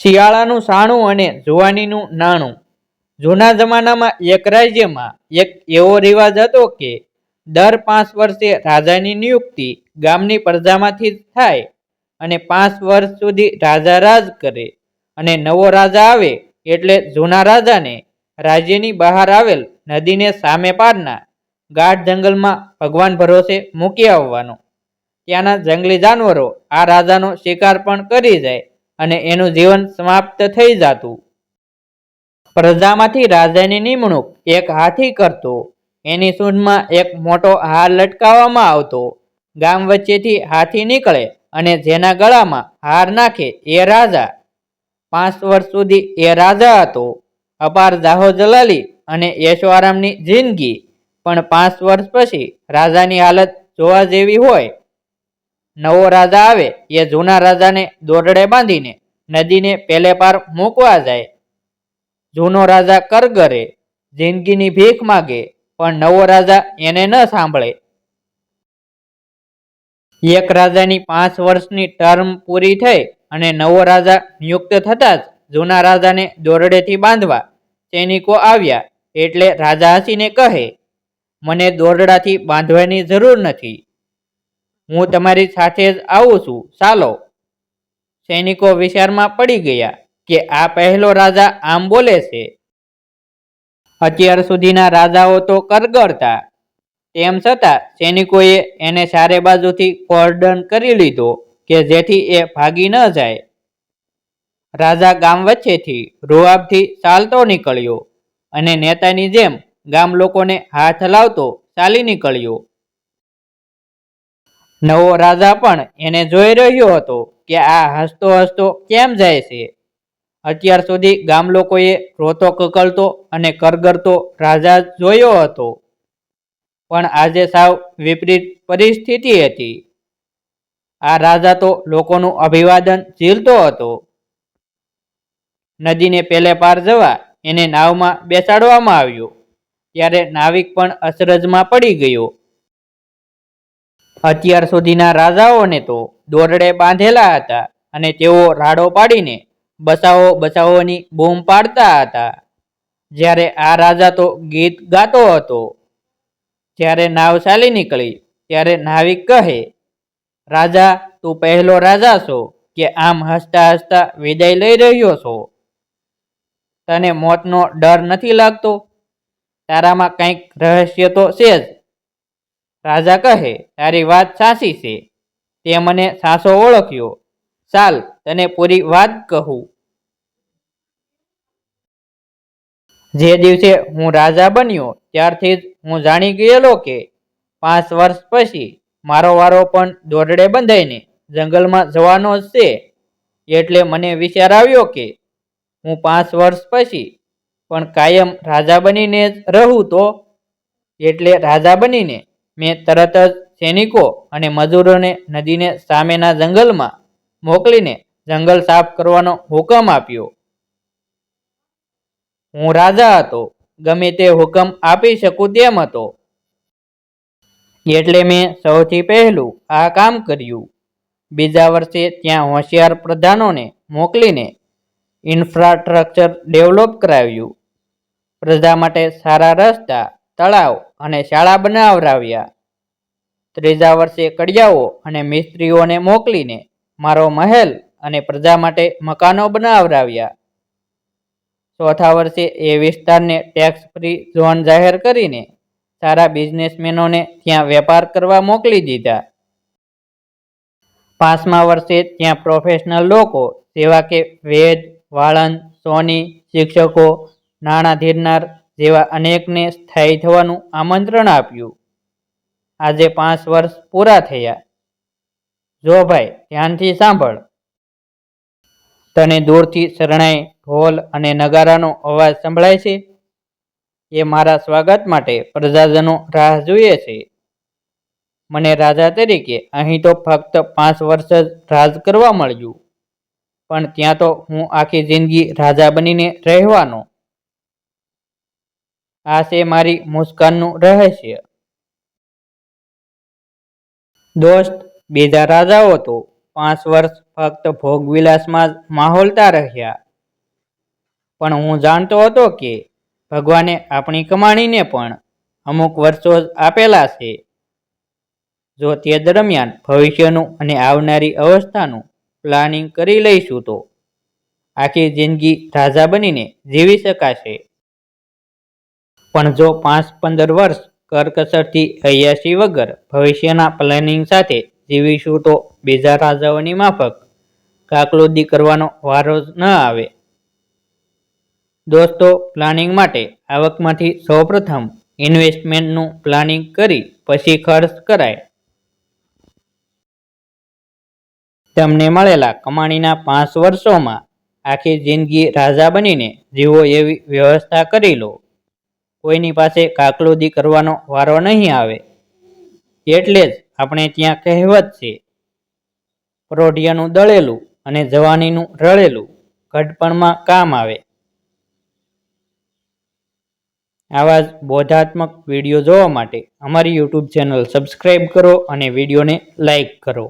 શિયાળાનું સાણું અને જુવાનીનું નાણું. જૂના જમાનામાં એક રાજ્યમાં એક એવો રિવાજ હતો કે દર 5 વર્ષે રાજાની નિયુક્તિ ગામની પ્રજામાંથી જ થાય અને 5 વર્ષ સુધી રાજા રાજ કરે. અને નવો રાજા આવે એટલે જૂના રાજાને રાજ્યની બહાર આવેલ નદીને સામે પારના ગાઢ જંગલમાં ભગવાન ભરોસે મૂકી આવવાનો. ત્યાંના જંગલી જાનવરો આ રાજાનો શિકાર પણ કરી જાય અને એનું જીવન સમાપ્ત થઈ જતું. પ્રજામાંથી રાજાની નિમણૂક એક હાથી કરતો. એની સૂંઢમાં એક મોટો હાર લટકાવવામાં આવતો. ગામ વચ્ચેથી હાથી નીકળે અને જેના ગળામાં હાર નાખે એ રાજા. 5 વર્ષ સુધી એ રાજા હતો. અપાર જાહો જલાલી અને એશો આરામની જિંદગી. પણ 5 વર્ષ પછી રાજાની હાલત જોવા જેવી હોય. નવો રાજા આવે એ જૂના રાજાને દોરડે બાંધીને નદીને પેલે પાર મૂકવા જાય. જૂનો રાજા કરગરે, જિંદગીની ભીખ માગે, પણ નવો રાજા એને ન સાંભળે. એક રાજાની 5 વર્ષની ટર્મ પૂરી થઈ અને નવો રાજા નિયુક્ત થતા જ જૂના રાજાને દોરડેથી બાંધવા સૈનિકો આવ્યા. એટલે રાજા હસીને કહે, મને દોરડાથી બાંધવાની જરૂર નથી, હું તમારી સાથે જ આવું છું, ચાલો. સૈનિકો વિચારમાં પડી ગયા કે આ પહેલો રાજા આમ બોલે છે. અત્યાર સુધીના રાજાઓ તો કરગરતા. તેમ છતાં સૈનિકોએ એને ચારે બાજુથી કોર્ડન કરી લીધો કે જેથી એ ભાગી ન જાય. રાજા ગામ વચ્ચેથી રૂઆબથી ચાલતો નીકળ્યો અને નેતાની જેમ ગામ લોકોને હાથ લાવતો ચાલી નીકળ્યો. નવો રાજા પણ એને જોઈ રહ્યો હતો કે આ હસતો હસતો કેમ જાય છે. અત્યાર સુધી ગામ લોકોએ રોતો કકળતો અને કરગરતો રાજા જોયો હતો, પણ આજે સાવ વિપરીત પરિસ્થિતિ હતી. આ રાજા તો લોકોનું અભિવાદન ઝીલતો હતો. નદીને પેલે પાર જવા એને નાવમાં બેસાડવામાં આવ્યો. ત્યારે નાવિક પણ અચરજમાં પડી ગયો. અત્યાર સુધીના રાજાઓને તો દોરડે બાંધેલા હતા અને તેઓ રાડો પાડીને બચાવો બચાવોની બૂમ પાડતા હતા. જ્યારે આ રાજા તો ગીત ગાતો હતો. જ્યારે નાવ ચાલી નીકળી ત્યારે નાવિક કહે, રાજા, તું પહેલો રાજા છો કે આમ હસતા હસતા વિદાય લઈ રહ્યો છો? તને મોતનો ડર નથી લાગતો? તારામાં કંઈક રહસ્ય તો છે જ. રાજા કહે, તારી વાત સાચી છે, તે મને સાચો ઓળખ્યો. ચાલ તને પૂરી વાત કહું. જે દિવસે હું રાજા બન્યો ત્યારથી જ હું જાણી ગયેલો કે 5 વર્ષ પછી મારો વારો પણ દોરડે બંધાઈને જંગલમાં જવાનો જ છે. એટલે મને વિચાર આવ્યો કે હું 5 વર્ષ પછી પણ કાયમ રાજા બનીને જ રહું તો. એટલે રાજા બનીને મેં તરત જ સૈનિકો અને મજૂરોને નદીને સામેના જંગલમાં મોકલીને જંગલ સાફ કરવાનો હુકમ આપ્યો. હું રાજા હતો, ગમે તે હુકમ આપી શકું તેમ હતો. એટલે મેં સૌથી પહેલું આ કામ કર્યું. બીજા વર્ષે ત્યાં હોશિયાર પ્રધાનોને મોકલીને ઇન્ફ્રાસ્ટ્રક્ચર ડેવલપ કરાવ્યું. પ્રજા માટે સારા રસ્તા, તળાવ અને શાળા બનાવરાવ્યા. ત્રીજા વર્ષે કડિયાઓ અને મિસ્ત્રીઓને મોકલીને મારો મહેલ અને પ્રજા માટે મકાનો બનાવરાવ્યા. ચોથા વર્ષે એ વિસ્તારને ટેક્સ ફ્રી ઝોન જાહેર કરીને સારા બિઝનેસમેનોને ત્યાં વેપાર કરવા મોકલી દીધા. 5મા વર્ષે ત્યાં પ્રોફેશનલ લોકો જેવા કે વૈદ, વાળંદ, સોની, શિક્ષકો, નાણાં ધીરનાર જેવા અનેકને સ્થાયી થવાનું આમંત્રણ આપ્યું. આજે 5 વર્ષ પૂરા થયા. જો ભાઈ, ધ્યાનથી સાંભળ. તને દૂરથી શરણાઈ, ઢોલ અને નગારાનો અવાજ સંભળાય છે? એ મારા સ્વાગત માટે પ્રજાજનો રાહ જુએ છે. મને રાજા તરીકે અહીં તો ફક્ત 5 વર્ષ જ રાજ કરવા મળ્યું, પણ ત્યાં તો હું આખી જિંદગી રાજા બનીને રહેવાનો. આ છે મારી મુસ્કાનનું રહસ્ય. દોસ્ત, બીજા રાજાઓ તો 5 વર્ષ ફક્ત ભોગવિલાસમાં જ માહોલતા રહ્યા. પણ હું જાણતો હતો કે ભગવાને આપણી કમાણીને પણ અમુક વર્ષો જ આપેલા છે. જો તે દરમિયાન ભવિષ્યનું અને આવનારી અવસ્થાનું પ્લાનિંગ કરી લઈશું તો આખી જિંદગી રાજા બનીને જીવી શકાશે. પણ જો 5-15 વર્ષ કરકસરથી અય્યાસી વગર ભવિષ્યના પ્લાનિંગ સાથે જીવીશું તો બીજા રાજાઓની માફક કાકલુદ્દી કરવાનો વારો જ ન આવે. દોસ્તો, પ્લાનિંગ માટે આવકમાંથી સૌપ્રથમ ઇન્વેસ્ટમેન્ટનું પ્લાનિંગ કરી પછી ખર્ચ કરાય. તમને મળેલા કમાણીના 5 વર્ષોમાં આખી જિંદગી રાજા બનીને જીવો એવી વ્યવસ્થા કરી લો. કોઈની પાસે કાકલુદ્દી કરવાનો વારો નહીં આવે. એટલે જ આપણે ત્યાં કહેવત છે, પ્રૌઢિયાનું દળેલું અને જવાનીનું રળેલું ઘડપણમાં કામ આવે. આવા જ બોધાત્મક વિડીયો જોવા માટે અમારી યુટ્યુબ ચેનલ સબસ્ક્રાઈબ કરો અને વિડીયોને લાઈક કરો.